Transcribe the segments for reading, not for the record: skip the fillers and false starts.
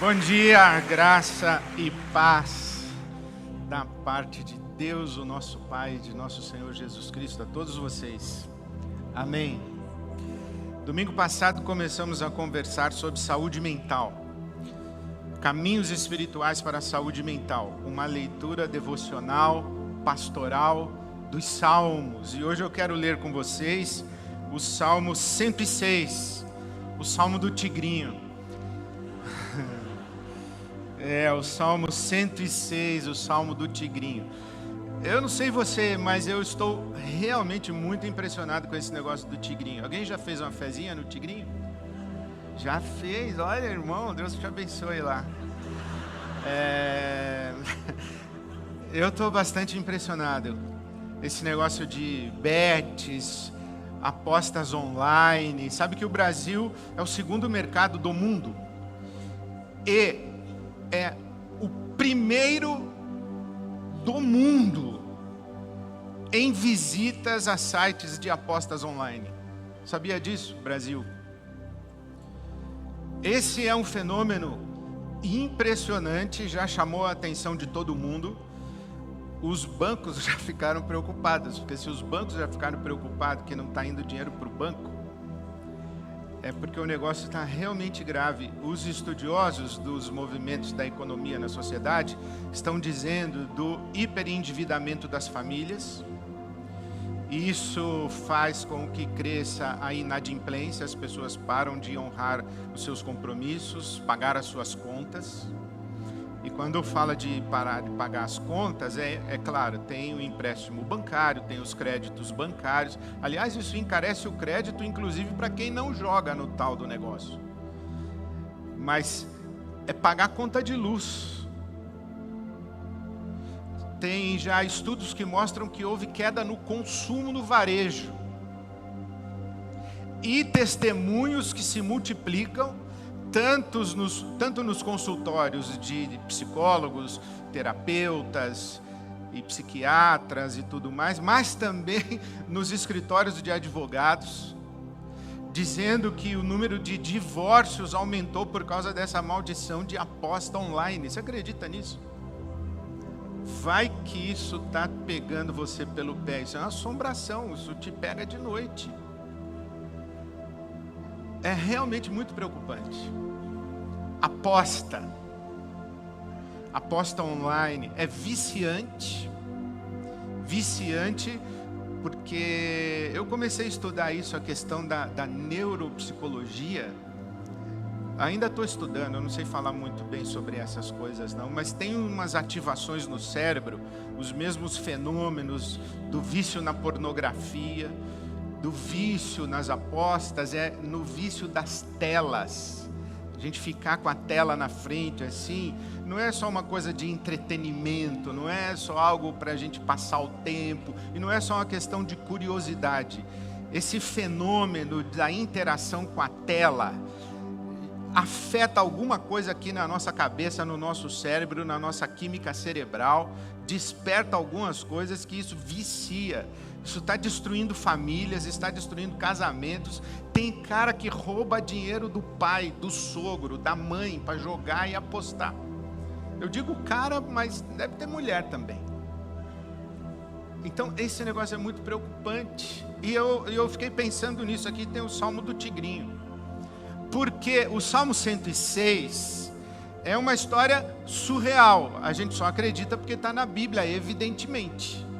Bom dia, graça e paz da parte de Deus, o nosso Pai, de nosso Senhor Jesus Cristo, a todos vocês. Amém. Domingo passado começamos a conversar sobre saúde mental, caminhos espirituais para a saúde mental, uma leitura devocional, pastoral dos Salmos. E hoje eu quero ler com vocês o Salmo 106, o Salmo do Tigrinho. O Salmo 106, o Salmo do Tigrinho. Eu não sei você, mas eu estou realmente muito impressionado com esse negócio do tigrinho. Alguém já fez uma fezinha no tigrinho? Já fez? Olha, irmão, Deus te abençoe lá. Eu estou bastante impressionado. Esse negócio de bets, apostas online. Sabe que o Brasil é o segundo mercado do mundo? E é o primeiro do mundo em visitas a sites de apostas online. Sabia disso, Brasil? Esse é um fenômeno impressionante, já chamou a atenção de todo mundo. Os bancos já ficaram preocupados, porque se os bancos já ficaram preocupados que não está indo dinheiro para o banco, é porque o negócio está realmente grave. Os estudiosos dos movimentos da economia na sociedade estão dizendo do hiperendividamento das famílias. Isso faz com que cresça a inadimplência, as pessoas param de honrar os seus compromissos, pagar as suas contas. E quando fala de parar de pagar as contas, é claro, tem o empréstimo bancário, tem os créditos bancários. Aliás, isso encarece o crédito, inclusive, para quem não joga no tal do negócio. Mas é pagar conta de luz. Tem já estudos que mostram que houve queda no consumo no varejo. E testemunhos que se multiplicam, tanto nos consultórios de psicólogos, terapeutas e psiquiatras e tudo mais, mas também nos escritórios de advogados, dizendo que o número de divórcios aumentou por causa dessa maldição de aposta online. Você acredita nisso? Vai que isso está pegando você pelo pé. Isso é uma assombração, isso te pega de noite. É realmente muito preocupante. Aposta online é viciante porque eu comecei a estudar isso, a questão da neuropsicologia. Ainda estou estudando, eu não sei falar muito bem sobre essas coisas não, mas tem umas ativações no cérebro, os mesmos fenômenos do vício na pornografia, do vício nas apostas, no vício das telas. A gente ficar com a tela na frente assim, não é só uma coisa de entretenimento, não é só algo para a gente passar o tempo, e não é só uma questão de curiosidade. Esse fenômeno da interação com a tela afeta alguma coisa aqui na nossa cabeça, no nosso cérebro, na nossa química cerebral, desperta algumas coisas que isso vicia. Isso está destruindo famílias, está destruindo casamentos. Tem cara que rouba dinheiro do pai, do sogro, da mãe, para jogar e apostar. Eu digo cara, mas deve ter mulher também. Então esse negócio é muito preocupante. E eu fiquei pensando nisso. Aqui tem o Salmo do Tigrinho. Porque o Salmo 106 é uma história surreal. A gente só acredita porque está na Bíblia, evidentemente.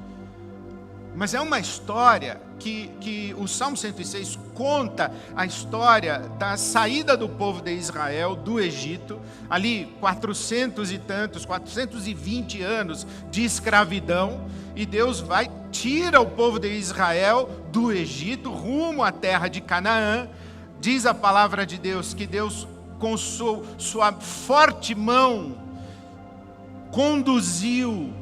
Mas é uma história que o Salmo 106 conta a história da saída do povo de Israel do Egito, ali 420 anos de escravidão, e Deus tira o povo de Israel do Egito rumo à terra de Canaã. Diz a palavra de Deus que Deus, com sua forte mão, conduziu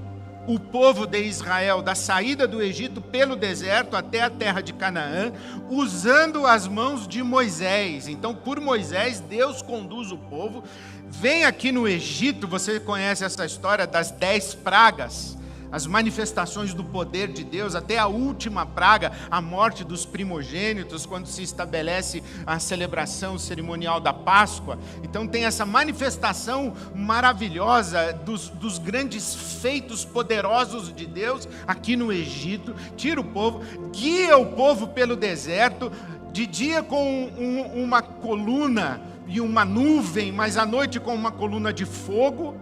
o povo de Israel da saída do Egito pelo deserto até a terra de Canaã, usando as mãos de Moisés. Então, por Moisés, Deus conduz o povo. Vem aqui no Egito, você conhece essa história das 10 pragas. as manifestações do poder de Deus, até a última praga, a morte dos primogênitos, quando se estabelece a celebração cerimonial da Páscoa. Então tem essa manifestação maravilhosa dos grandes feitos poderosos de Deus aqui no Egito. Tira o povo, guia o povo pelo deserto, de dia com uma coluna e uma nuvem, mas à noite com uma coluna de fogo,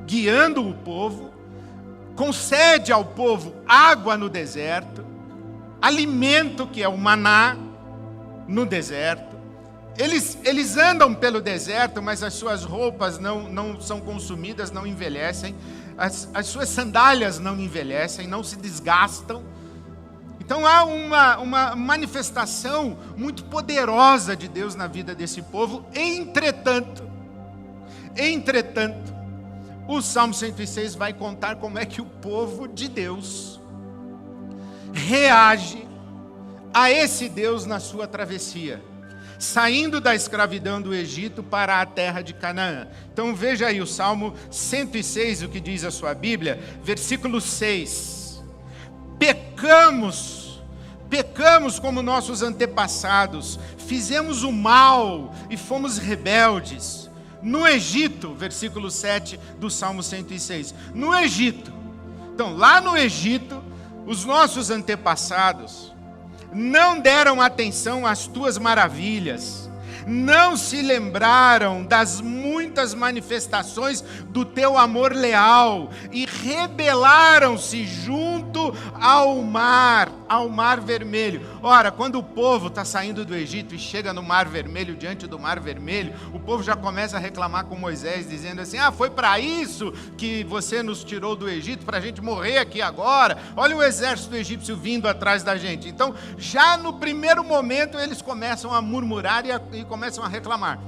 guiando o povo. Concede ao povo água no deserto, alimento, que é o maná, no deserto. Eles andam pelo deserto, mas as suas roupas não são consumidas, não envelhecem. As suas sandálias não envelhecem, não se desgastam. Então há uma manifestação muito poderosa de Deus na vida desse povo. Entretanto, o Salmo 106 vai contar como é que o povo de Deus reage a esse Deus na sua travessia, saindo da escravidão do Egito para a terra de Canaã. Então veja aí o Salmo 106, o que diz a sua Bíblia, versículo 6. Pecamos como nossos antepassados, fizemos o mal e fomos rebeldes. No Egito, versículo 7 do Salmo 106. No Egito. Então, lá no Egito, os nossos antepassados não deram atenção às tuas maravilhas, não se lembraram das muitas manifestações do teu amor leal e rebelaram-se junto ao mar vermelho. Ora, quando o povo está saindo do Egito e chega no mar vermelho, diante do mar vermelho, o povo já começa a reclamar com Moisés, dizendo assim: foi para isso que você nos tirou do Egito, para a gente morrer aqui agora? Olha o exército egípcio vindo atrás da gente. Então, já no primeiro momento, eles começam a murmurar e começam a reclamar.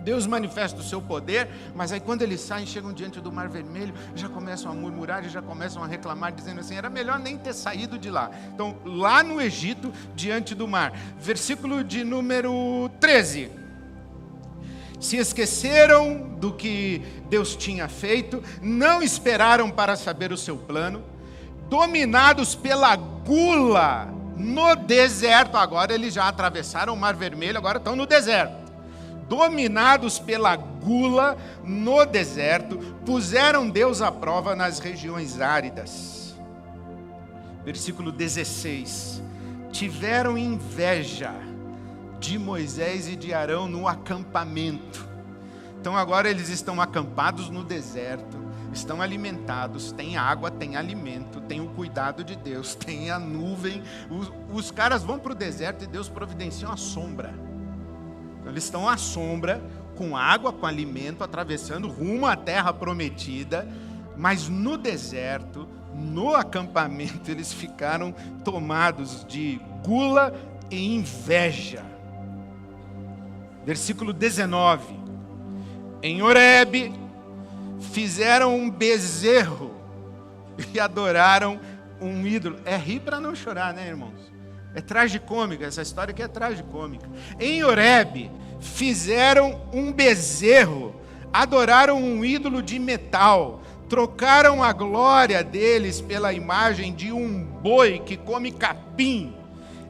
Deus manifesta o seu poder, mas aí quando eles saem, chegam diante do mar vermelho, já começam a murmurar e já começam a reclamar, dizendo assim: era melhor nem ter saído de lá. Então, lá no Egito, diante do mar. Versículo de número 13. Se esqueceram do que Deus tinha feito, não esperaram para saber o seu plano, dominados pela gula no deserto. Agora eles já atravessaram o mar vermelho, agora estão no deserto. Dominados pela gula no deserto, puseram Deus à prova nas regiões áridas. Versículo 16. Tiveram inveja de Moisés e de Arão no acampamento. Então agora eles estão acampados no deserto, estão alimentados, tem água, tem alimento, tem o cuidado de Deus, tem a nuvem. Os caras vão para o deserto e Deus providencia uma sombra. Eles estão à sombra, com água, com alimento, atravessando rumo à terra prometida, mas no deserto, no acampamento, eles ficaram tomados de gula e inveja. Versículo 19. Em Horebe, fizeram um bezerro e adoraram um ídolo. É rir para não chorar, né, irmãos? É tragicômica, essa história aqui é tragicômica. Em Horebe, fizeram um bezerro, adoraram um ídolo de metal, trocaram a glória deles pela imagem de um boi que come capim.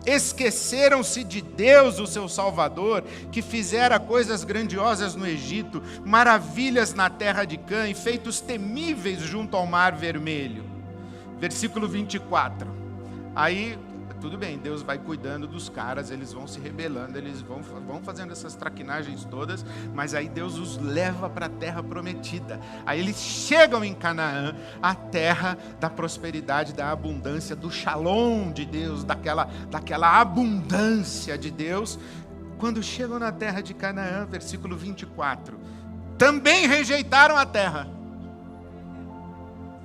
Esqueceram-se de Deus, o seu Salvador, que fizera coisas grandiosas no Egito, maravilhas na terra de Cã e feitos temíveis junto ao mar vermelho. Versículo 24. Aí, tudo bem, Deus vai cuidando dos caras, eles vão se rebelando, eles vão fazendo essas traquinagens todas, mas aí Deus os leva para a terra prometida. Aí eles chegam em Canaã, a terra da prosperidade, da abundância, do shalom de Deus, daquela abundância de Deus. Quando chegam na terra de Canaã, versículo 24, também rejeitaram a terra.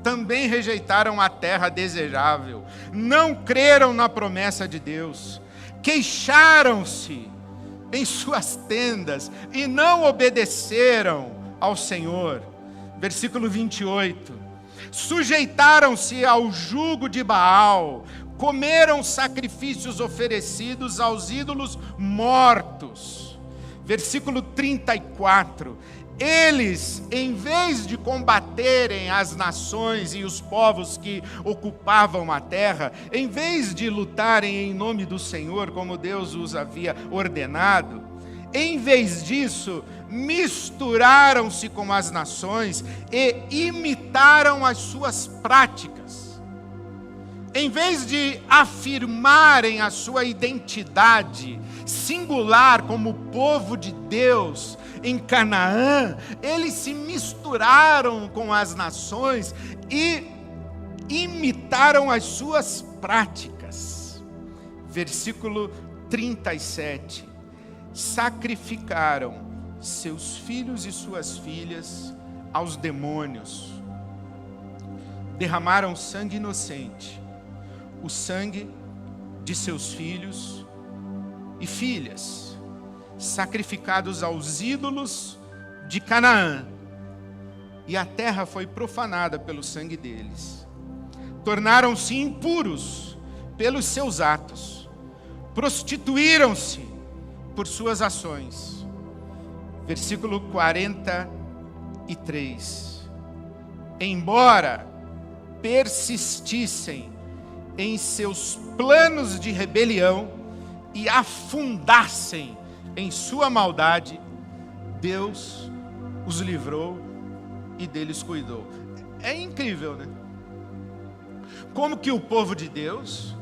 Também rejeitaram a terra desejável, não creram na promessa de Deus, queixaram-se em suas tendas e não obedeceram ao Senhor. Versículo 28, sujeitaram-se ao jugo de Baal, comeram sacrifícios oferecidos aos ídolos mortos. Versículo 34, Eles, em vez de combaterem as nações e os povos que ocupavam a terra, em vez de lutarem em nome do Senhor, como Deus os havia ordenado, em vez disso, misturaram-se com as nações e imitaram as suas práticas. Em vez de afirmarem a sua identidade singular como povo de Deus em Canaã, eles se misturaram com as nações e imitaram as suas práticas. Versículo 37. Sacrificaram seus filhos e suas filhas aos demônios. Derramaram sangue inocente, o sangue de seus filhos e filhas, sacrificados aos ídolos de Canaã, e a terra foi profanada pelo sangue deles. Tornaram-se impuros pelos seus atos, prostituíram-se por suas ações. Versículo 43. Embora persistissem em seus planos de rebelião e afundassem em sua maldade, Deus os livrou e deles cuidou. É incrível, né? Como que o povo de Deus,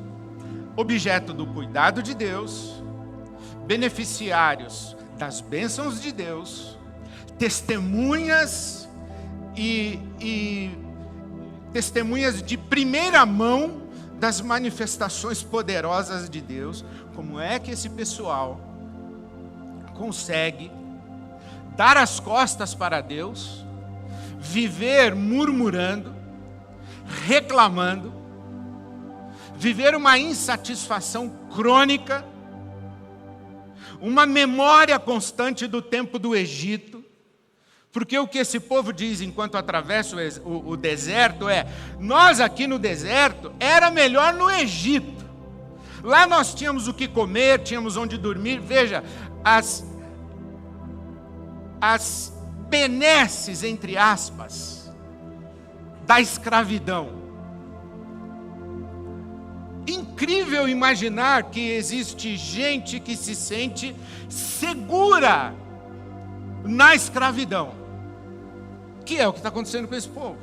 objeto do cuidado de Deus, beneficiários das bênçãos de Deus, testemunhas e testemunhas de primeira mão das manifestações poderosas de Deus, como é que esse pessoal consegue dar as costas para Deus, viver murmurando, reclamando, viver uma insatisfação crônica, uma memória constante do tempo do Egito, porque o que esse povo diz enquanto atravessa o deserto é: nós aqui no deserto era melhor no Egito, lá nós tínhamos o que comer, tínhamos onde dormir. Veja, as benesses, entre aspas, da escravidão. Incrível imaginar que existe gente que se sente segura na escravidão, que é o que está acontecendo com esse povo.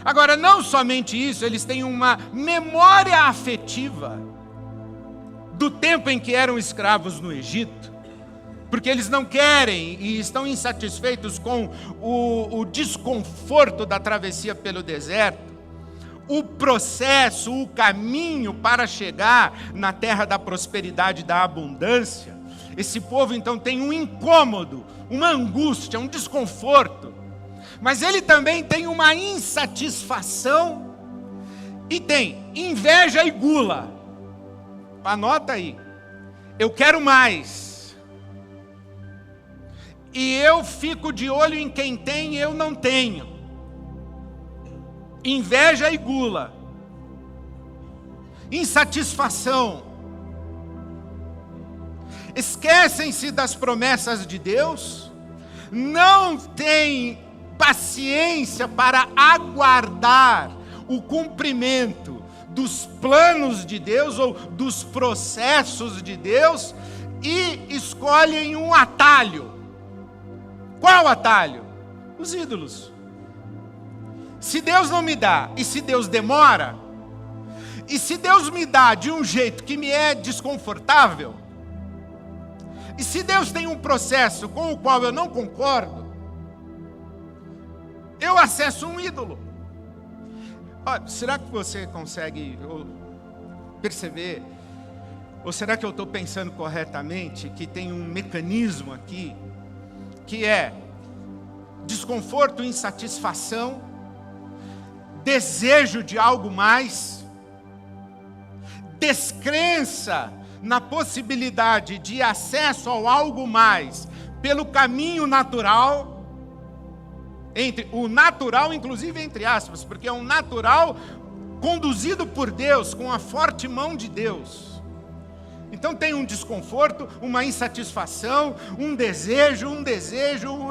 Agora, não somente isso, eles têm uma memória afetiva do tempo em que eram escravos no Egito, porque eles não querem e estão insatisfeitos com o desconforto da travessia pelo deserto, o processo, o caminho para chegar na terra da prosperidade e da abundância. Esse povo então tem um incômodo, uma angústia, um desconforto, mas ele também tem uma insatisfação e tem inveja e gula. Anota aí, eu quero mais, e eu fico de olho em quem tem e eu não tenho. Inveja e gula, insatisfação, esquecem-se das promessas de Deus, não têm paciência para aguardar o cumprimento dos planos de Deus ou dos processos de Deus e escolhem um atalho. Qual atalho? Os ídolos. Se Deus não me dá, e se Deus demora, e se Deus me dá de um jeito que me é desconfortável, e se Deus tem um processo com o qual eu não concordo, eu acesso um ídolo. Olha, será que você consegue perceber, ou será que eu estou pensando corretamente, que tem um mecanismo aqui, que é desconforto, insatisfação, desejo de algo mais, descrença na possibilidade de acesso ao algo mais pelo caminho natural, entre o natural, inclusive entre aspas, porque é um natural conduzido por Deus, com a forte mão de Deus. Então tem um desconforto, uma insatisfação, um desejo,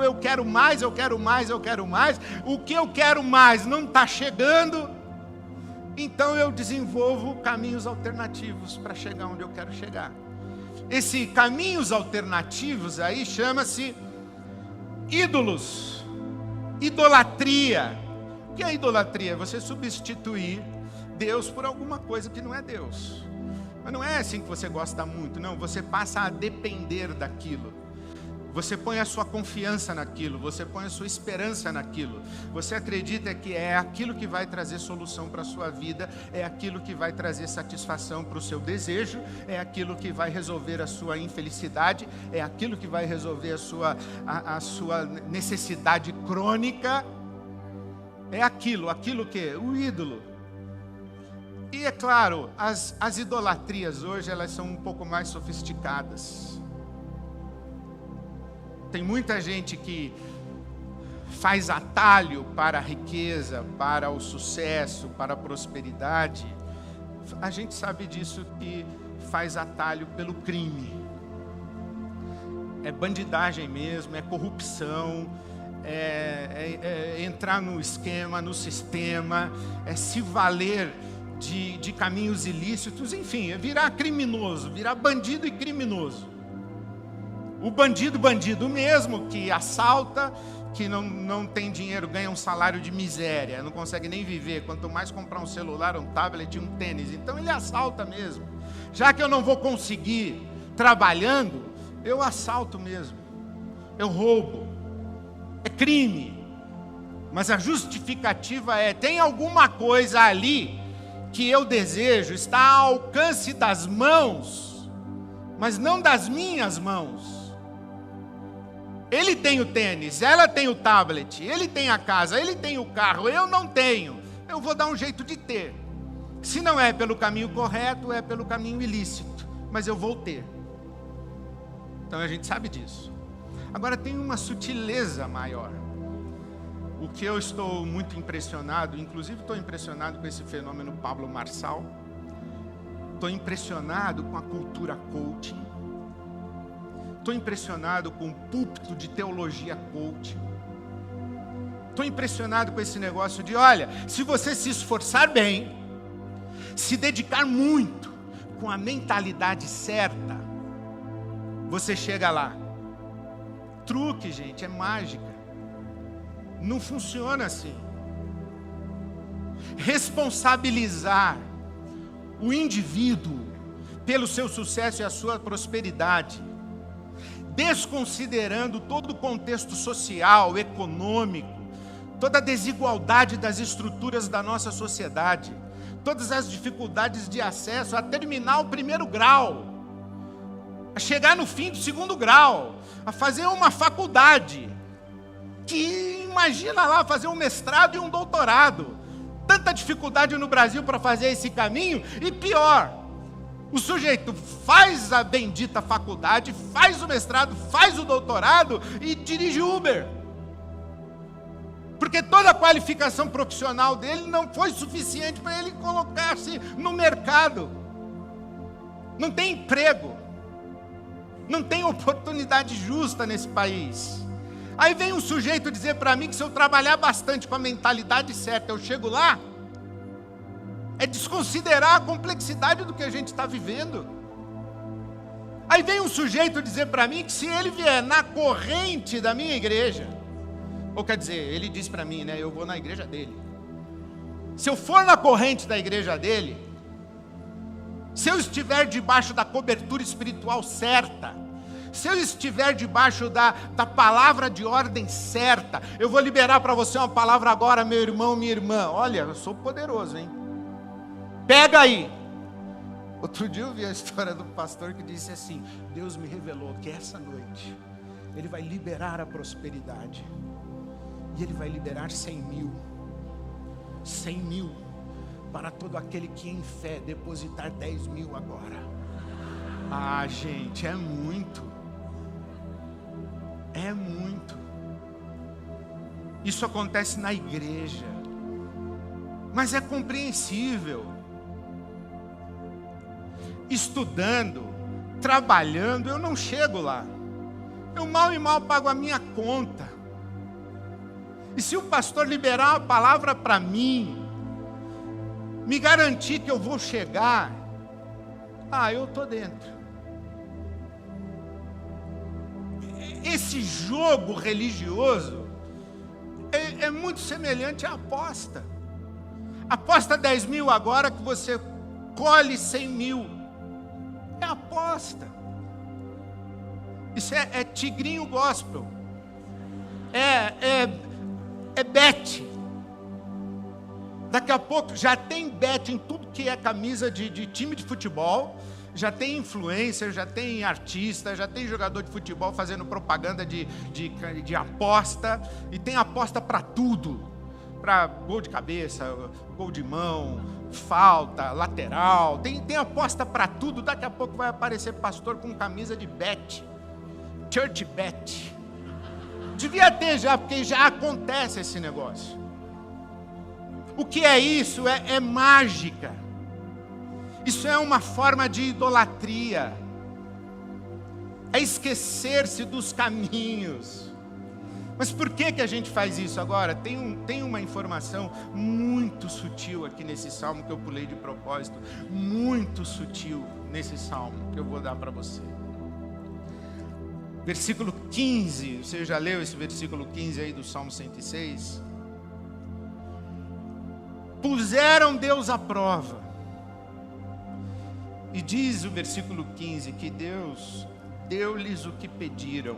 eu quero mais, eu quero mais, eu quero mais. O que eu quero mais não está chegando, então eu desenvolvo caminhos alternativos para chegar onde eu quero chegar. Esse caminhos alternativos aí chama-se ídolos, idolatria. O que é idolatria? Você substituir Deus por alguma coisa que não é Deus. Mas não é assim que você gosta muito, não. Você passa a depender daquilo. Você põe a sua confiança naquilo, você põe a sua esperança naquilo. Você acredita que é aquilo que vai trazer solução para a sua vida, é aquilo que vai trazer satisfação para o seu desejo, é aquilo que vai resolver a sua infelicidade, é aquilo que vai resolver a sua necessidade crônica. É aquilo que? O ídolo. E é claro, as idolatrias hoje, elas são um pouco mais sofisticadas. Tem muita gente que faz atalho para a riqueza, para o sucesso, para a prosperidade. A gente sabe disso, que faz atalho pelo crime. É bandidagem mesmo, é corrupção, é entrar no esquema, no sistema, é se valer de caminhos ilícitos, enfim, é virar criminoso, virar bandido e criminoso. O bandido mesmo, que assalta, que não tem dinheiro, ganha um salário de miséria, não consegue nem viver, quanto mais comprar um celular, um tablet, um tênis, então ele assalta mesmo. Já que eu não vou conseguir trabalhando, eu assalto mesmo, eu roubo, é crime. Mas a justificativa tem alguma coisa ali que eu desejo, está ao alcance das mãos, mas não das minhas mãos. Ele tem o tênis, ela tem o tablet, ele tem a casa, ele tem o carro, eu não tenho. Eu vou dar um jeito de ter. Se não é pelo caminho correto, é pelo caminho ilícito, mas eu vou ter. Então a gente sabe disso. Agora tem uma sutileza maior. O que eu estou muito impressionado, inclusive estou impressionado com esse fenômeno Pablo Marçal, estou impressionado com a cultura coaching, estou impressionado com o púlpito de teologia coaching, estou impressionado com esse negócio de, olha, se você se esforçar bem, se dedicar muito, com a mentalidade certa, você chega lá. Truque, gente, é mágica. Não funciona assim. Responsabilizar o indivíduo pelo seu sucesso e a sua prosperidade, desconsiderando todo o contexto social, econômico, toda a desigualdade das estruturas da nossa sociedade, todas as dificuldades de acesso a terminar o primeiro grau, a chegar no fim do segundo grau, a fazer uma faculdade, que imagina lá fazer um mestrado e um doutorado. Tanta dificuldade no Brasil para fazer esse caminho, e pior, o sujeito faz a bendita faculdade, faz o mestrado, faz o doutorado e dirige Uber. Porque toda a qualificação profissional dele não foi suficiente para ele colocar-se no mercado. Não tem emprego. Não tem oportunidade justa nesse país. Aí vem um sujeito dizer para mim que se eu trabalhar bastante com a mentalidade certa, eu chego lá. É desconsiderar a complexidade do que a gente está vivendo. Aí vem um sujeito dizer para mim que se ele vier na corrente da minha igreja, ou quer dizer, ele diz para mim, né, eu vou na igreja dele. Se eu for na corrente da igreja dele, se eu estiver debaixo da cobertura espiritual certa, se eu estiver debaixo da palavra de ordem certa, eu vou liberar para você uma palavra agora, meu irmão, minha irmã. Olha, eu sou poderoso, hein? Pega aí. Outro dia eu vi a história do pastor que disse assim: Deus me revelou que essa noite Ele vai liberar a prosperidade. E Ele vai liberar 100 mil. 100 mil para todo aquele que em fé depositar 10 mil agora. Ah, gente, é muito. É muito. Isso acontece na igreja, mas é compreensível. Estudando, trabalhando, eu não chego lá. Eu mal e mal pago a minha conta. E se o pastor liberar a palavra para mim, me garantir que eu vou chegar, eu estou dentro. Esse jogo religioso é muito semelhante à aposta. Aposta 10 mil agora que você colhe 100 mil. É aposta. Isso é tigrinho gospel. É bet. Daqui a pouco já tem bet em tudo que é camisa de time de futebol. Já tem influencer, já tem artista, já tem jogador de futebol fazendo propaganda de aposta. E tem aposta para tudo. Para gol de cabeça, gol de mão, falta, lateral. Tem aposta para tudo. Daqui a pouco vai aparecer pastor com camisa de bet. Church bet. Devia ter já, porque já acontece esse negócio. O que é isso? É mágica. Isso é uma forma de idolatria. É esquecer-se dos caminhos. Mas por que a gente faz isso agora? Tem uma informação muito sutil aqui nesse salmo que eu pulei de propósito. Muito sutil nesse salmo que eu vou dar para você. Versículo 15. Você já leu esse versículo 15 aí do Salmo 106? Puseram Deus à prova. E diz o versículo 15 que Deus deu-lhes o que pediram,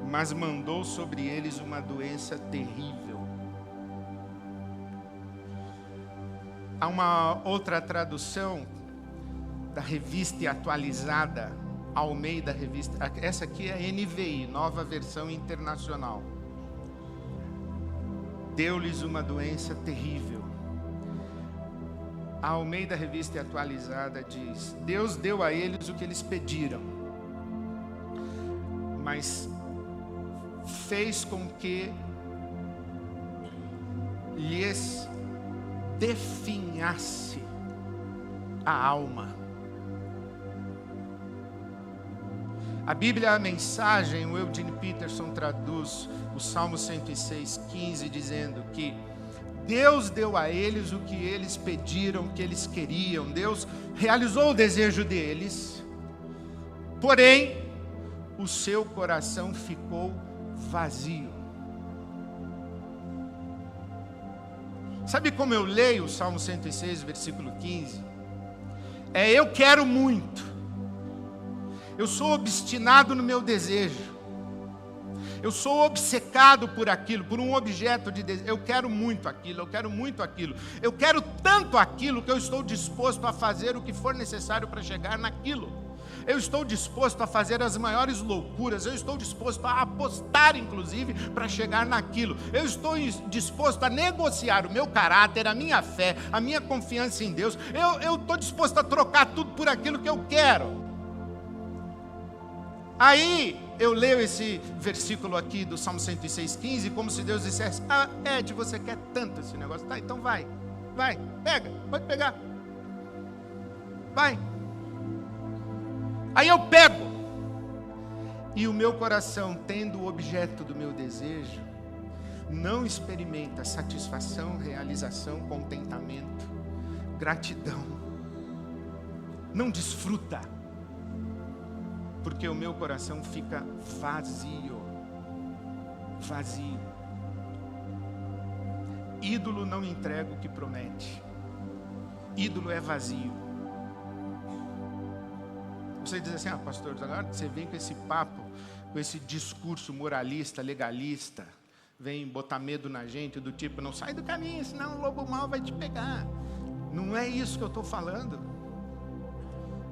mas mandou sobre eles uma doença terrível. Há uma outra tradução da Revista Atualizada, Almeida Revista, essa aqui é a NVI, Nova Versão Internacional. Deu-lhes uma doença terrível. A Almeida Revista Atualizada diz: Deus deu a eles o que eles pediram, mas fez com que lhes definhasse a alma. A Bíblia, a Mensagem, o Eugene Peterson traduz o Salmo 106, 15, dizendo que Deus deu a eles o que eles pediram, o que eles queriam. Deus realizou o desejo deles, porém, o seu coração ficou vazio. Sabe como eu leio o Salmo 106, versículo 15? Eu quero muito. Eu sou obstinado no meu desejo. Eu sou obcecado por aquilo, por um objeto de desejo. Eu quero muito aquilo, eu quero muito aquilo. Eu quero tanto aquilo que eu estou disposto a fazer o que for necessário para chegar naquilo. Eu estou disposto a fazer as maiores loucuras. Eu estou disposto a apostar, inclusive, para chegar naquilo. Eu estou disposto a negociar o meu caráter, a minha fé, a minha confiança em Deus. Eu estou disposto a trocar tudo por aquilo que eu quero. Aí eu leio esse versículo aqui do Salmo 106:15, como se Deus dissesse: Ed, você quer tanto esse negócio? Tá, então vai, pega, pode pegar, vai. Aí eu pego, e o meu coração, tendo o objeto do meu desejo, não experimenta satisfação, realização, contentamento, gratidão, não desfruta, porque o meu coração fica vazio. Ídolo não entrega o que promete. Ídolo é vazio. Você diz assim: pastor, agora você vem com esse papo, com esse discurso moralista, legalista, vem botar medo na gente, do tipo, não sai do caminho, senão o lobo mau vai te pegar. Não é isso que eu estou falando.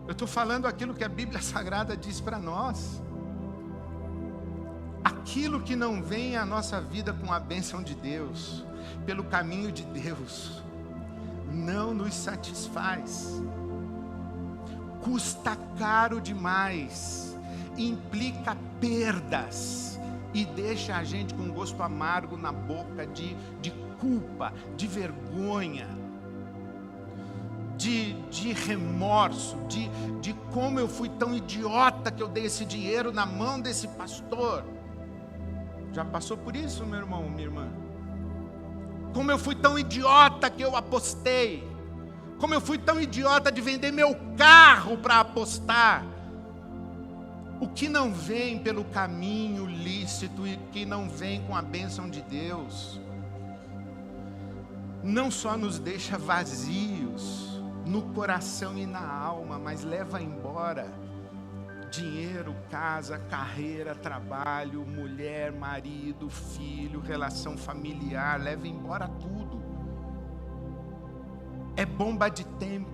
Eu estou falando aquilo que a Bíblia Sagrada diz para nós. Aquilo que não vem à nossa vida com a bênção de Deus, pelo caminho de Deus, não nos satisfaz. Custa caro demais, implica perdas e deixa a gente com um gosto amargo na boca de culpa, de vergonha, de remorso, de como eu fui tão idiota que eu dei esse dinheiro na mão desse pastor. Já passou por isso, meu irmão, minha irmã? Como eu fui tão idiota que eu apostei. Como eu fui tão idiota de vender meu carro para apostar. O que não vem pelo caminho lícito e que não vem com a bênção de Deus, não só nos deixa vazios no coração e na alma, mas leva embora dinheiro, casa, carreira, trabalho, mulher, marido, filho, relação familiar, leva embora tudo. É bomba de tempo.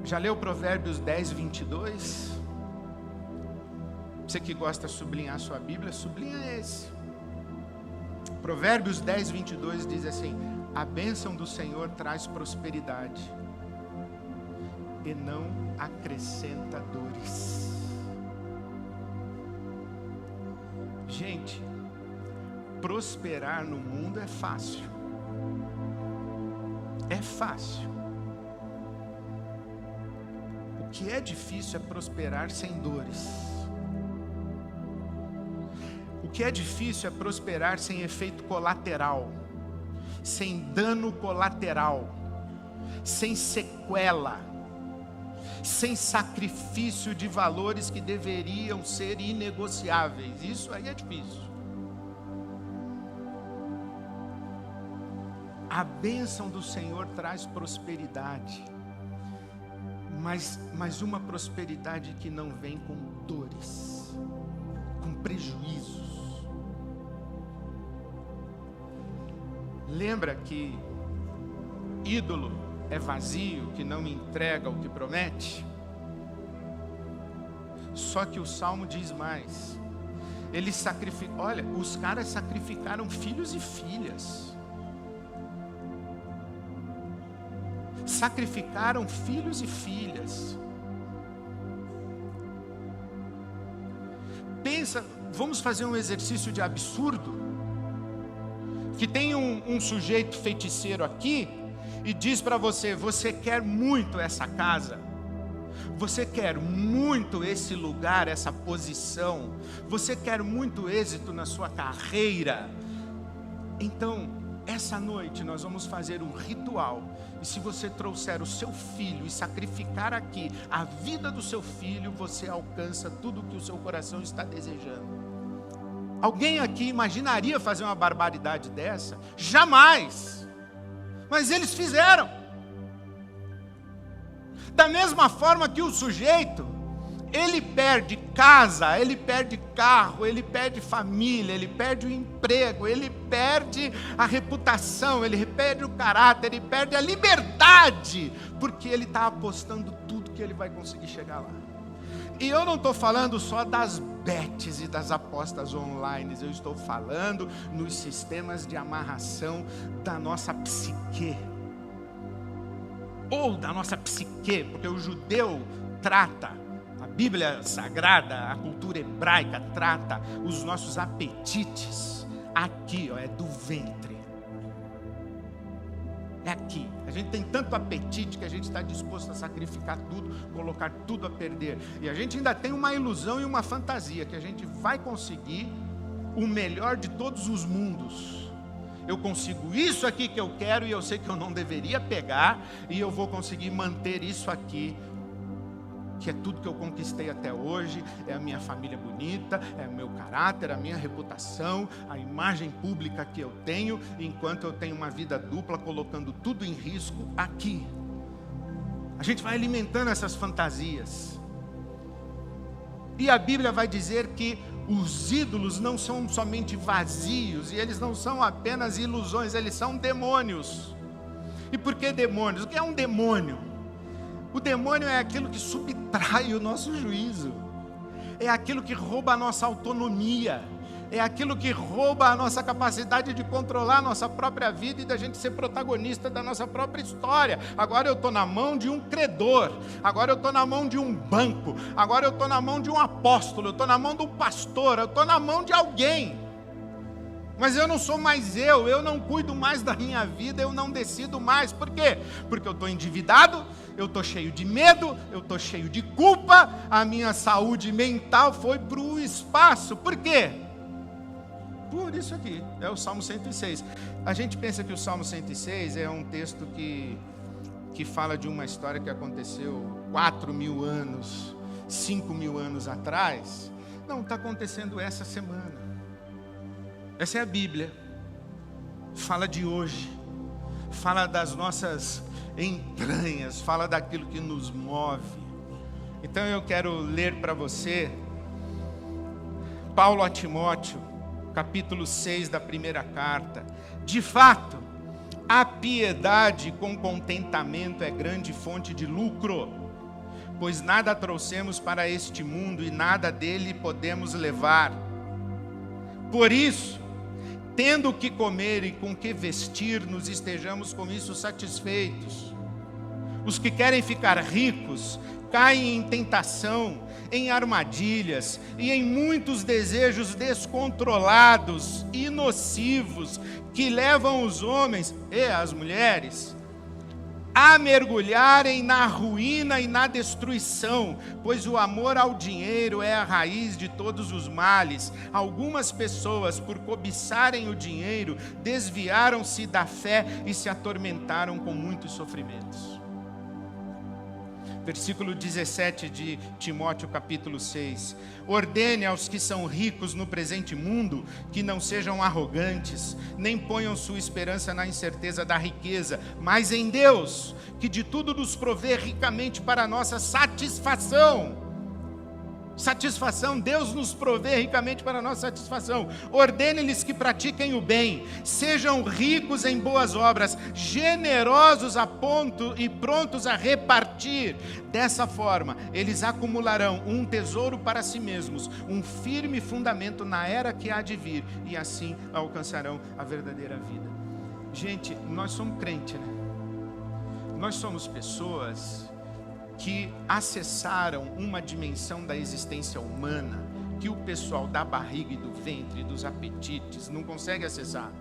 Já leu Provérbios 10, 22? Você que gosta de sublinhar sua Bíblia, sublinha esse. Provérbios 10, 22 diz assim: a bênção do Senhor traz prosperidade e não acrescenta dores. Gente, prosperar no mundo é fácil. É fácil. O que é difícil é prosperar sem dores. O que é difícil é prosperar sem efeito colateral, sem dano colateral, sem sequela, sem sacrifício de valores que deveriam ser inegociáveis. Isso aí é difícil. A bênção do Senhor traz prosperidade, mas uma prosperidade que não vem com dores, com prejuízos. Lembra que ídolo é vazio, que não entrega o que promete? Só que o Salmo diz mais. Eles sacrificam, olha, os caras sacrificaram filhos e filhas. Sacrificaram filhos e filhas. Pensa, vamos fazer um exercício de absurdo. Que tem um sujeito feiticeiro aqui e diz para você: você quer muito essa casa, você quer muito esse lugar, essa posição, você quer muito êxito na sua carreira. Então, essa noite nós vamos fazer um ritual. E se você trouxer o seu filho e sacrificar aqui a vida do seu filho, você alcança tudo o que o seu coração está desejando. Alguém aqui imaginaria fazer uma barbaridade dessa? Jamais! Mas eles fizeram. Da mesma forma que o sujeito, ele perde casa, ele perde carro, ele perde família, ele perde o emprego, ele perde a reputação, ele perde o caráter, ele perde a liberdade, porque ele está apostando tudo que ele vai conseguir chegar lá. E eu não estou falando só das bets e das apostas online, eu estou falando nos sistemas de amarração da nossa psique. Ou da nossa psique, porque o judeu trata, a Bíblia Sagrada, a cultura hebraica trata os nossos apetites aqui, ó, é do ventre. É aqui. A gente tem tanto apetite que a gente está disposto a sacrificar tudo, colocar tudo a perder. E a gente ainda tem uma ilusão e uma fantasia que a gente vai conseguir o melhor de todos os mundos. Eu consigo isso aqui que eu quero e eu sei que eu não deveria pegar, e eu vou conseguir manter isso aqui, que é tudo que eu conquistei até hoje, é a minha família bonita, é o meu caráter, a minha reputação, a imagem pública que eu tenho, enquanto eu tenho uma vida dupla, colocando tudo em risco aqui. A gente vai alimentando essas fantasias. E a Bíblia vai dizer que os ídolos não são somente vazios, e eles não são apenas ilusões, eles são demônios. E por que demônios? O que é um demônio? O demônio é aquilo que subtrai o nosso juízo, é aquilo que rouba a nossa autonomia, é aquilo que rouba a nossa capacidade de controlar a nossa própria vida e da gente ser protagonista da nossa própria história. Agora eu estou na mão de um credor, agora eu estou na mão de um banco, agora eu estou na mão de um apóstolo, eu estou na mão de um pastor, eu estou na mão de alguém. Mas eu não sou mais eu não cuido mais da minha vida, eu não decido mais. Por quê? Porque eu estou endividado, eu estou cheio de medo, eu estou cheio de culpa, a minha saúde mental foi para o espaço. Por quê? Por isso aqui, é o Salmo 106. A gente pensa que o Salmo 106 é um texto que fala de uma história que aconteceu 4.000 anos, 5.000 anos atrás. Não, está acontecendo essa semana. Essa é a Bíblia, fala de hoje, fala das nossas entranhas, fala daquilo que nos move. Então eu quero ler para você, Paulo a Timóteo, capítulo 6 da primeira carta. De fato, a piedade com contentamento é grande fonte de lucro, pois nada trouxemos para este mundo e nada dele podemos levar. Por isso, tendo o que comer e com que vestir, nos estejamos com isso satisfeitos. Os que querem ficar ricos caem em tentação, em armadilhas e em muitos desejos descontrolados e nocivos que levam os homens e as mulheres a mergulharem na ruína e na destruição, pois o amor ao dinheiro é a raiz de todos os males. Algumas pessoas, por cobiçarem o dinheiro, desviaram-se da fé e se atormentaram com muitos sofrimentos. Versículo 17 de Timóteo capítulo 6. Ordene aos que são ricos no presente mundo que não sejam arrogantes, nem ponham sua esperança na incerteza da riqueza, mas em Deus, que de tudo nos provê ricamente para a nossa satisfação. Satisfação, Deus nos provê ricamente para a nossa satisfação. Ordene-lhes que pratiquem o bem, sejam ricos em boas obras, generosos a ponto e prontos a repartir. Dessa forma, eles acumularão um tesouro para si mesmos, um firme fundamento na era que há de vir, e assim alcançarão a verdadeira vida. Gente, nós somos crentes, né? Nós somos pessoas que acessaram uma dimensão da existência humana que o pessoal da barriga e do ventre, dos apetites, não consegue acessar.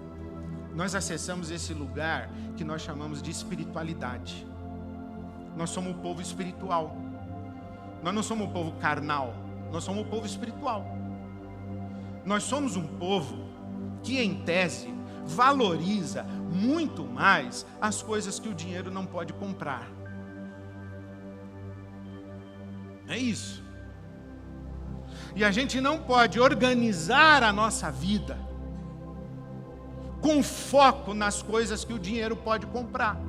Nós acessamos esse lugar que nós chamamos de espiritualidade. Nós somos um povo espiritual. Nós não somos um povo carnal, nós somos um povo espiritual. Nós somos um povo que, em tese, valoriza muito mais as coisas que o dinheiro não pode comprar. É isso. E a gente não pode organizar a nossa vida com foco nas coisas que o dinheiro pode comprar.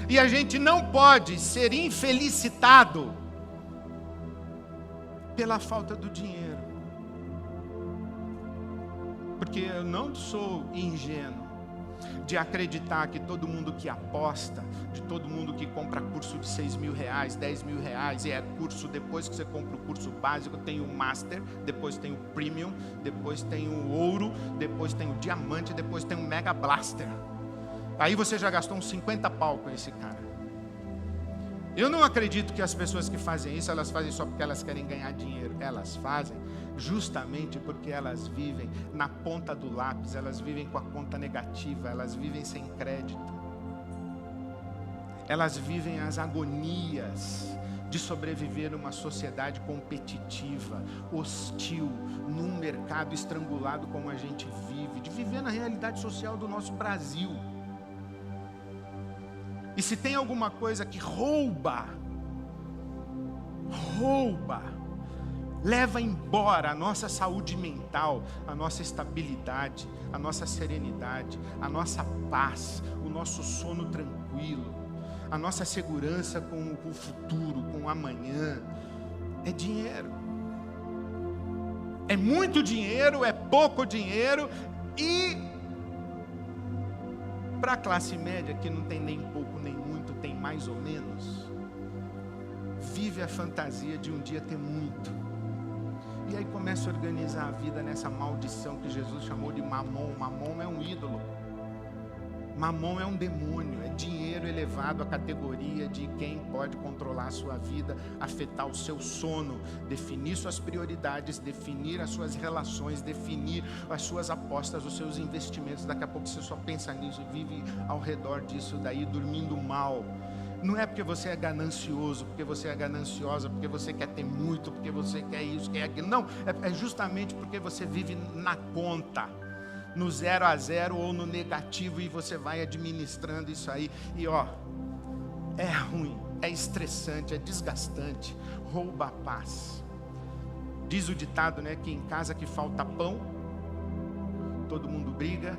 E a gente não pode ser infelicitado pela falta do dinheiro. Porque eu não sou ingênuo de acreditar que todo mundo que aposta, de todo mundo que compra curso de 6 mil reais, 10 mil reais, e é curso, depois que você compra o curso básico, tem o Master, depois tem o Premium, depois tem o Ouro, depois tem o Diamante, depois tem o Mega Blaster. Aí você já gastou uns 50 pau com esse cara. Eu não acredito que as pessoas que fazem isso, elas fazem só porque elas querem ganhar dinheiro. Elas fazem justamente porque elas vivem na ponta do lápis, elas vivem com a conta negativa, elas vivem sem crédito. Elas vivem as agonias de sobreviver numa sociedade competitiva, hostil, num mercado estrangulado como a gente vive, de viver na realidade social do nosso Brasil. E se tem alguma coisa que rouba, leva embora a nossa saúde mental, a nossa estabilidade, a nossa serenidade, a nossa paz, o nosso sono tranquilo, a nossa segurança com o futuro, com o amanhã, é dinheiro. É muito dinheiro, é pouco dinheiro, e para a classe média, que não tem nem pouco nem muito, tem mais ou menos, vive a fantasia de um dia ter muito. E aí começa a organizar a vida nessa maldição que Jesus chamou de mamon. Mamon é um ídolo. Mamon é um demônio, é dinheiro elevado à categoria de quem pode controlar a sua vida, afetar o seu sono, definir suas prioridades, definir as suas relações, definir as suas apostas, os seus investimentos. Daqui a pouco você só pensa nisso, vive ao redor disso daí, dormindo mal. Não é porque você é ganancioso, porque você é gananciosa, porque você quer ter muito, porque você quer isso, quer aquilo. Não, é justamente porque você vive na conta, no 0 a 0 ou no negativo, e você vai administrando isso aí. E é ruim, é estressante, é desgastante, rouba a paz. Diz o ditado, né, que em casa que falta pão, todo mundo briga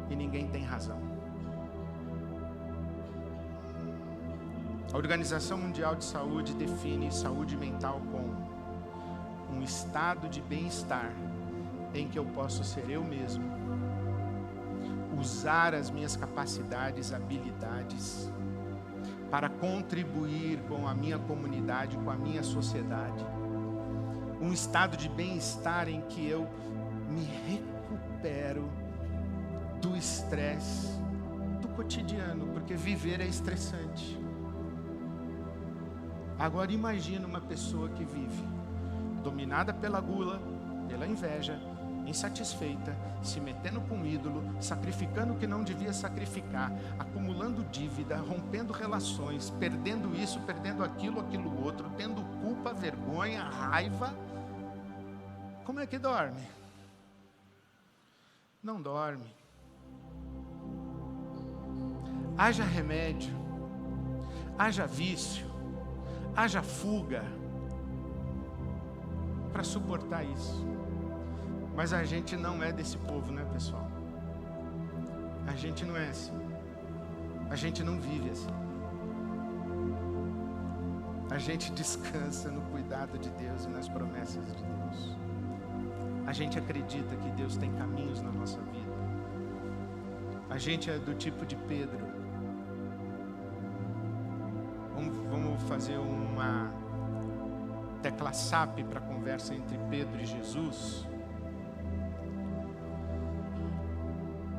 e ninguém tem razão. A Organização Mundial de Saúde define saúde mental como um estado de bem-estar em que eu posso ser eu mesmo, usar as minhas capacidades, habilidades para contribuir com a minha comunidade, com a minha sociedade. Um estado de bem-estar em que eu me recupero do estresse do cotidiano, porque viver é estressante. Agora imagina uma pessoa que vive dominada pela gula, pela inveja, insatisfeita, se metendo com um ídolo, sacrificando o que não devia sacrificar, acumulando dívida, rompendo relações, perdendo isso, perdendo aquilo outro, tendo culpa, vergonha, raiva. Como é que dorme? Não dorme. Haja remédio, haja vício, haja fuga para suportar isso. Mas a gente não é desse povo, né, pessoal? A gente não é assim. A gente não vive assim. A gente descansa no cuidado de Deus e nas promessas de Deus. A gente acredita que Deus tem caminhos na nossa vida. A gente é do tipo de Pedro. Vamos fazer uma tecla SAP para a conversa entre Pedro e Jesus.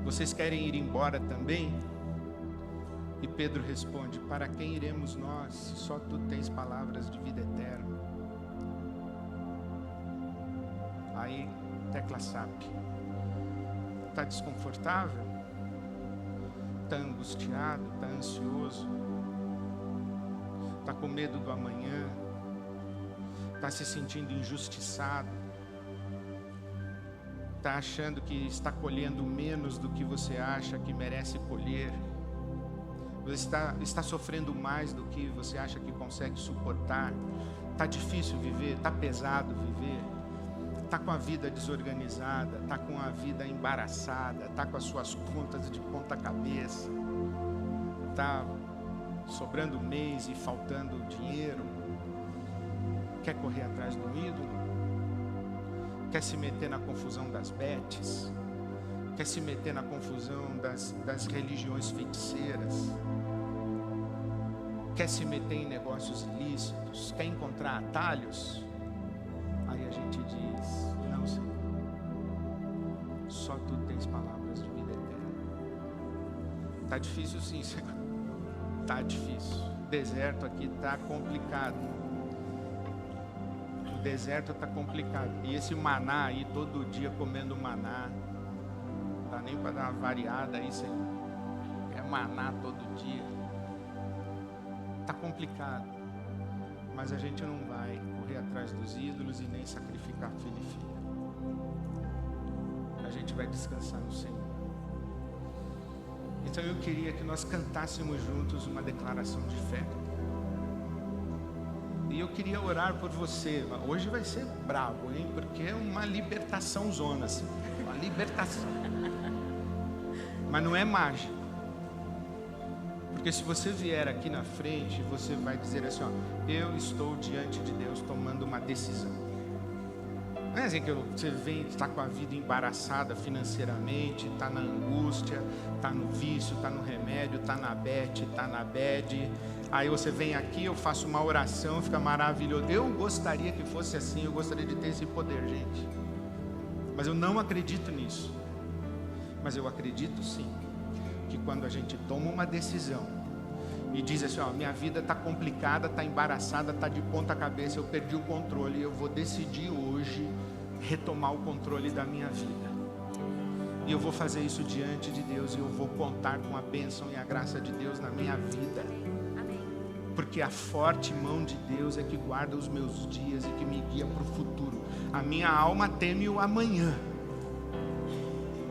Vocês querem ir embora também? E Pedro responde: para quem iremos nós, se só tu tens palavras de vida eterna? Aí, tecla SAP. Está desconfortável? Está angustiado? Está ansioso? Está com medo do amanhã? Está se sentindo injustiçado? Está achando que está colhendo menos do que você acha que merece colher? Você está sofrendo mais do que você acha que consegue suportar? Está difícil viver? Está pesado viver? Está com a vida desorganizada? Está com a vida embaraçada? Está com as suas contas de ponta cabeça? Está sobrando mês e faltando dinheiro? Quer correr atrás do ídolo? Quer se meter na confusão das betes? Quer se meter na confusão das religiões feiticeiras? Quer se meter em negócios ilícitos? Quer encontrar atalhos? Aí a gente diz: não, Senhor, só tu tens palavras de vida eterna. Está difícil sim, Senhor. Está difícil. O deserto aqui está complicado. O deserto está complicado. E esse maná aí, todo dia comendo maná, não dá nem para dar uma variada aí, Senhor. É maná todo dia. Está complicado. Mas a gente não vai correr atrás dos ídolos e nem sacrificar filho e filha. A gente vai descansar no Senhor. Então eu queria que nós cantássemos juntos uma declaração de fé. E eu queria orar por você. Hoje vai ser brabo, hein? Porque é uma libertação zona, assim. Uma libertação. Mas não é mágica. Porque se você vier aqui na frente, você vai dizer assim, ó: eu estou diante de Deus tomando uma decisão. Não é assim que você vem, está com a vida embaraçada financeiramente, está na angústia, está no vício, está no remédio, está na bete, está na bad. Aí você vem aqui, eu faço uma oração, fica maravilhoso. Eu gostaria que fosse assim, eu gostaria de ter esse poder, gente. Mas eu não acredito nisso. Mas eu acredito sim, que quando a gente toma uma decisão e diz assim, ó, minha vida está complicada, está embaraçada, está de ponta cabeça, eu perdi o controle, eu vou decidir hoje retomar o controle da minha vida. E eu vou fazer isso diante de Deus, e eu vou contar com a bênção e a graça de Deus na minha vida. Amém. Porque a forte mão de Deus é que guarda os meus dias e que me guia para o futuro. A minha alma teme o amanhã,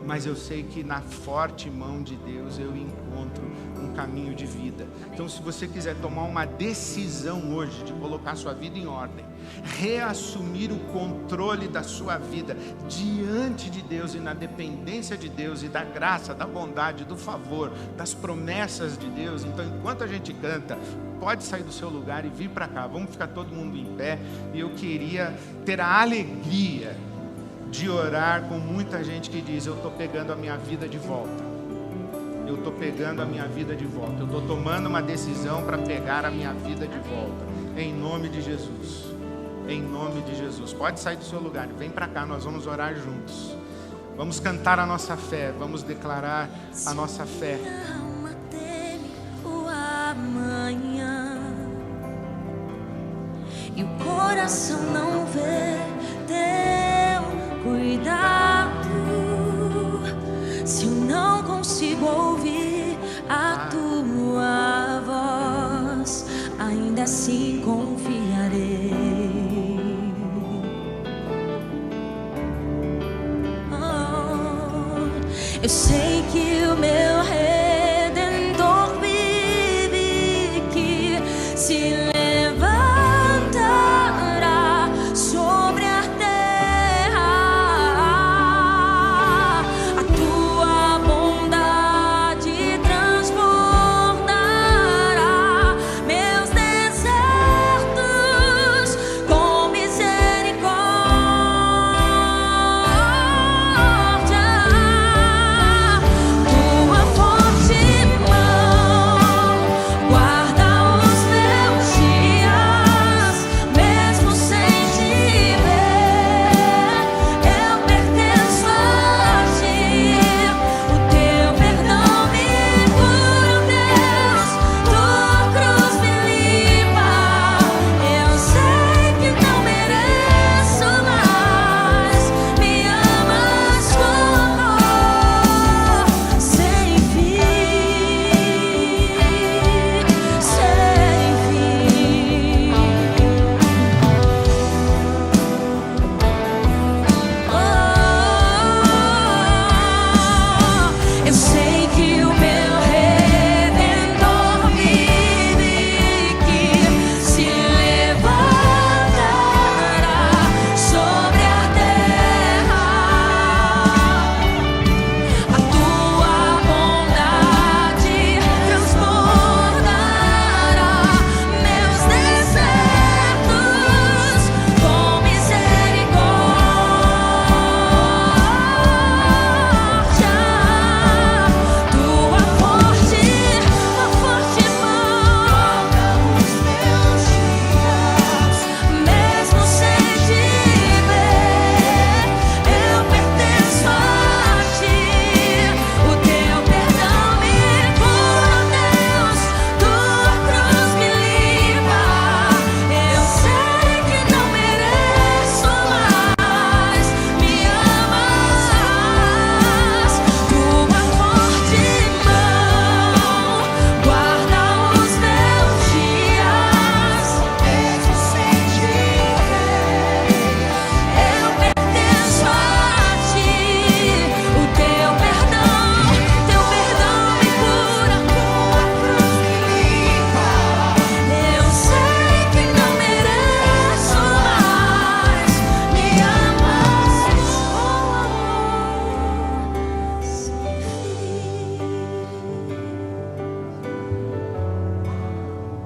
mas eu sei que na forte mão de Deus eu encontro um caminho de vida. Então, se você quiser tomar uma decisão hoje de colocar sua vida em ordem, reassumir o controle da sua vida diante de Deus e na dependência de Deus e da graça, da bondade, do favor, das promessas de Deus. Então, enquanto a gente canta, pode sair do seu lugar e vir para cá. Vamos ficar todo mundo em pé. E eu queria ter a alegria de orar com muita gente que diz, eu estou pegando a minha vida de volta. Eu estou pegando a minha vida de volta. Eu estou tomando uma decisão para pegar a minha vida de volta. Em nome de Jesus. Em nome de Jesus. Pode sair do seu lugar. Vem para cá, nós vamos orar juntos. Vamos cantar a nossa fé. Vamos declarar a nossa fé. Alma teme o amanhã, e o coração não vê teu cuidado. Se eu não consigo ouvir a tua voz, ainda assim confiarei. Eu sei que o meu Redentor vive, que se levantará sobre a terra. A tua bondade transbordará meus desertos com misericórdia.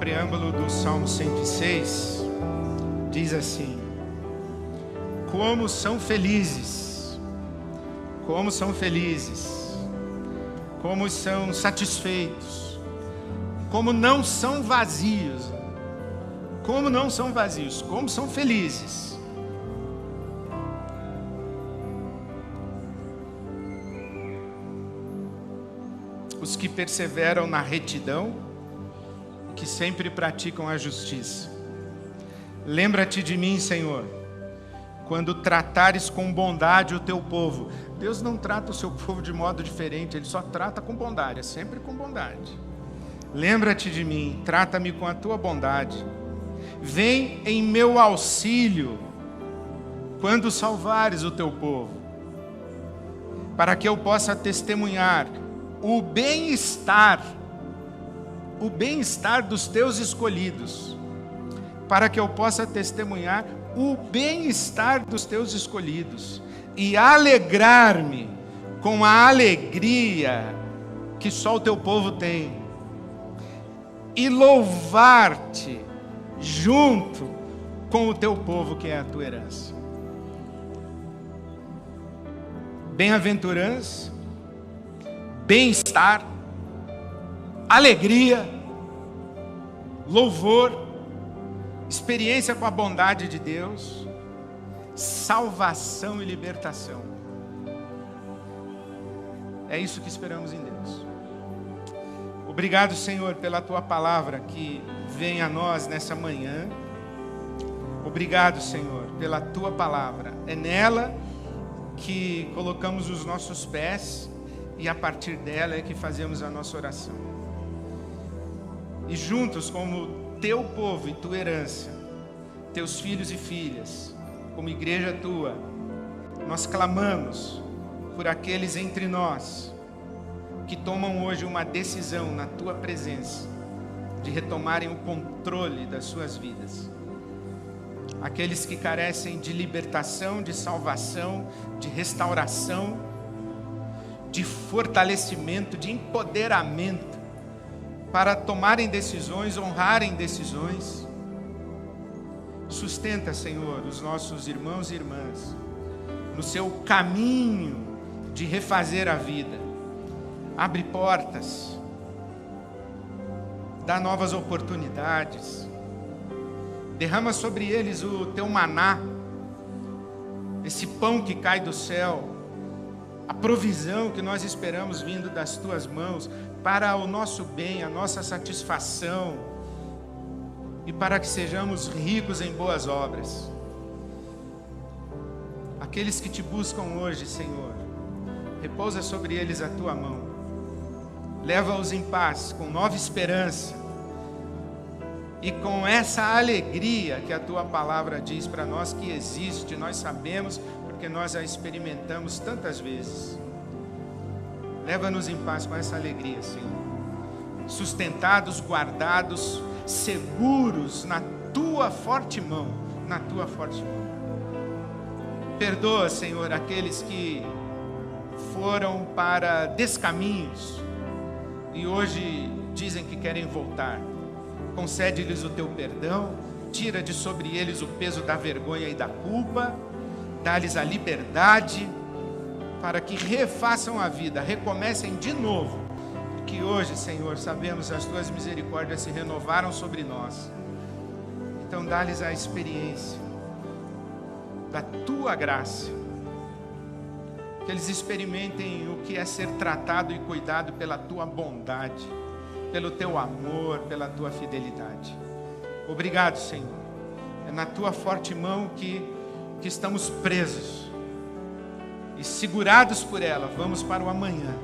preâmbulo do Salmo 106, diz assim: como são felizes, como são felizes, como são satisfeitos, como não são vazios, como não são vazios, como são felizes. os que perseveram na retidão, que sempre praticam a justiça. Lembra-te de mim, Senhor, quando tratares com bondade o teu povo. Deus não trata o seu povo de modo diferente, Ele só trata com bondade, é sempre com bondade. Lembra-te de mim, trata-me com a tua bondade. Vem em meu auxílio quando salvares o teu povo, para que eu possa testemunhar o bem-estar dos teus escolhidos, para que eu possa testemunhar o bem-estar dos teus escolhidos e alegrar-me com a alegria que só o teu povo tem, e louvar-te junto com o teu povo, que é a tua herança. Bem-aventurança, bem-estar, alegria, louvor, experiência com a bondade de Deus, salvação e libertação. É isso que esperamos em Deus. Obrigado, Senhor, pela tua palavra que vem a nós nessa manhã. Obrigado, Senhor, pela tua palavra. É nela que colocamos os nossos pés e a partir dela é que fazemos a nossa oração. E juntos, como teu povo e tua herança, teus filhos e filhas, como igreja tua, nós clamamos por aqueles entre nós que tomam hoje uma decisão na tua presença de retomarem o controle das suas vidas. Aqueles que carecem de libertação, de salvação, de restauração, de fortalecimento, de empoderamento, para tomarem decisões, honrarem decisões. Sustenta, Senhor, os nossos irmãos e irmãs no seu caminho de refazer a vida. Abre portas, dá novas oportunidades, derrama sobre eles o teu maná, esse pão que cai do céu, a provisão que nós esperamos vindo das tuas mãos, para o nosso bem, a nossa satisfação, e para que sejamos ricos em boas obras. Aqueles que te buscam hoje, Senhor, repousa sobre eles a tua mão, leva-os em paz, com nova esperança, e com essa alegria que a tua palavra diz para nós que existe, nós sabemos, porque nós a experimentamos tantas vezes. Leva-nos em paz com essa alegria, Senhor, sustentados, guardados, seguros na tua forte mão, na tua forte mão. Perdoa, Senhor, aqueles que foram para descaminhos e hoje dizem que querem voltar. Concede-lhes o teu perdão, tira de sobre eles o peso da vergonha e da culpa, dá-lhes a liberdade para que refaçam a vida, recomecem de novo, que hoje, Senhor, sabemos as tuas misericórdias se renovaram sobre nós. Então dá-lhes a experiência da tua graça, que eles experimentem o que é ser tratado e cuidado pela tua bondade, pelo teu amor, pela tua fidelidade. Obrigado, Senhor. É na tua forte mão que estamos presos e segurados por ela. Vamos para o amanhã,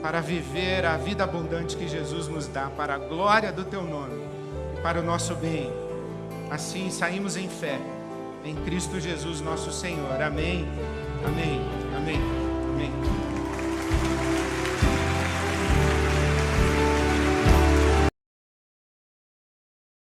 para viver a vida abundante que Jesus nos dá, para a glória do teu nome e para o nosso bem. Assim saímos em fé em Cristo Jesus nosso Senhor. Amém, amém, amém, amém.